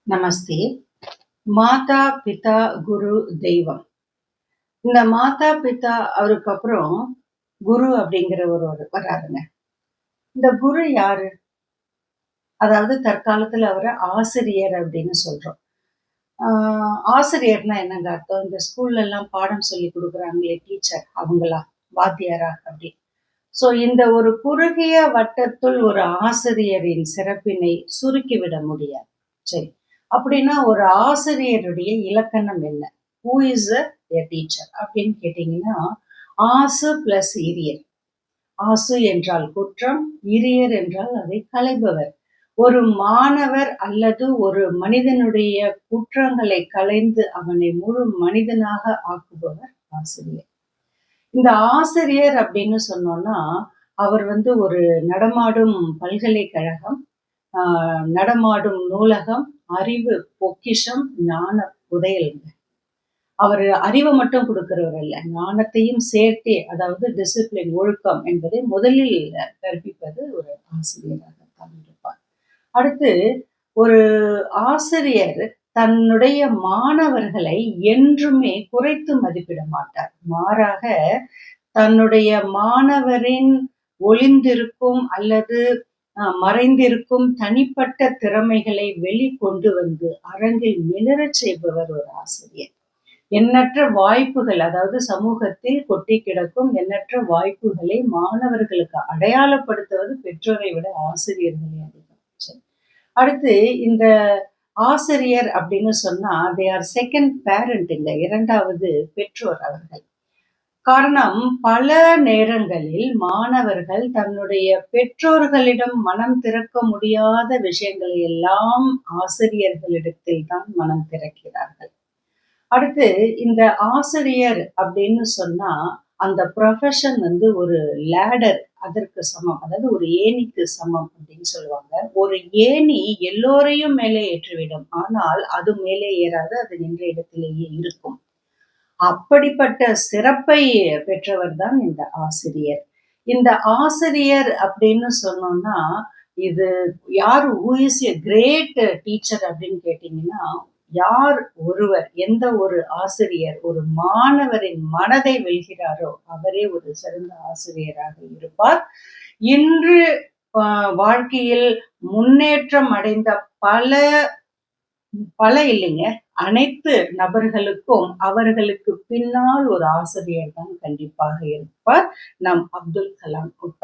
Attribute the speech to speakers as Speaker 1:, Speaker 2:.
Speaker 1: நமஸ்தே. மாதா, பிதா, குரு, தெய்வம். இந்த மாதா, பிதா அவருக்கு அப்புறம் குரு அப்படிங்கிற ஒரு வராருங்க. இந்த குரு யாரு? அதாவது தற்காலத்துல அவர ஆசிரியர் அப்படின்னு சொல்றோம். ஆ ஆசிரியர்னா என்னங்க அர்த்தம்? இந்த ஸ்கூல்ல எல்லாம் பாடம் சொல்லிக் குடுக்குறாங்களே டீச்சர் அவங்களா? வாத்தியாரா? அப்படி. இந்த ஒரு குறுகிய வட்டத்துள் ஒரு ஆசிரியரின் சிறப்பினை சுருக்கிவிட முடியாது. சரி. அப்படின்னா ஒரு ஆசிரியருடைய இலக்கணம் என்ன? Who is a teacher? அப்படின்னு கேட்டீங்கன்னா, ஆசு பிளஸ் இரியர். ஆசு என்றால் குற்றம், இரியர் என்றால் அதை களைபவர். ஒரு மாணவர் அல்லது ஒரு மனிதனுடைய குற்றங்களை களைந்து அவனை முழு மனிதனாக ஆக்குபவர் ஆசிரியர். இந்த ஆசிரியர் அப்படின்னு சொன்னோம்னா, அவர் ஒரு நடமாடும் பல்கலைக்கழகம், ஆ நடமாடும் நூலகம், அறிவு பொக்கிஷம், ஞான புதையல்ங்க. அவரு அறிவ மட்டும் குடுக்கிறவர் அல்ல. ஞானத்தையும் சேர்த்தே அதாவது டிசிப்ளின் ஒழுக்கம் என்பதை முதலில் கற்பிப்பது ஒரு ஆசிரியராகத்தான் இருப்பார். அடுத்து ஒரு ஆசிரியர் தன்னுடைய மாணவர்களை என்றுமே குறைத்து மதிப்பிட மாட்டார். மாறாக தன்னுடைய மாணவரின் ஒளிந்திருக்கும் அல்லது மறைந்திருக்கும் தனிப்பட்ட திறமைகளை வெளிக்கொண்டு வந்து அரங்கில் மிளிரச் செய்பவர் ஒரு ஆசிரியர். எண்ணற்ற வாய்ப்புகள் அதாவது சமூகத்தில் கொட்டி கிடக்கும் எண்ணற்ற வாய்ப்புகளை மாணவர்களுக்கு அடையாளப்படுத்துவது பெற்றோரை விட ஆசிரியர்களே அதிகம். சரி. அடுத்து இந்த ஆசிரியர் அப்படின்னு சொன்னா தே ஆர் செகண்ட் பேரண்ட்ங்க. 2வது பெற்றோர் அவர்கள். காரணம் பல நேரங்களில் மாணவர்கள் தன்னுடைய பெற்றோர்களிடம் மனம் திறக்க முடியாத விஷயங்களை எல்லாம் ஆசிரியர்களிடத்தில் தான் மனம் திறக்கிறார்கள். அடுத்து இந்த ஆசிரியர் அப்படின்னு சொன்னா, அந்த ப்ரொஃபஷன் ஒரு லேடர் அதற்கு சமம். அதாவது ஒரு ஏணிக்கு சமம் அப்படின்னு சொல்லுவாங்க. ஒரு ஏணி எல்லோரையும் மேலே ஏற்றிவிடும். ஆனால் அது மேலே ஏறாது. அது நின்ற இடத்திலேயே இருக்கும். அப்படிப்பட்ட சிறப்பை பெற்றவர் தான் இந்த ஆசிரியர். இந்த ஆசிரியர் அப்படின்னு சொன்னோம்னா, இது யார் who is a great teacher அப்படின்னு கேட்டீங்கன்னா, யார் ஒருவர் எந்த ஒரு ஆசிரியர் ஒரு மாணவரின் மனதை வெல்கிறாரோ, அவரே ஒரு சிறந்த ஆசிரியராக இருப்பார். இன்று வாழ்க்கையில் முன்னேற்றம் அடைந்த பல பல இல்லைங்க. அனைத்து நபர்களுக்கும் அவர்களுக்கு பின்னால் ஒரு ஆசிரியர் தான் கண்டிப்பாக இருப்பார். நம் அப்துல் கலாம் உட்பட.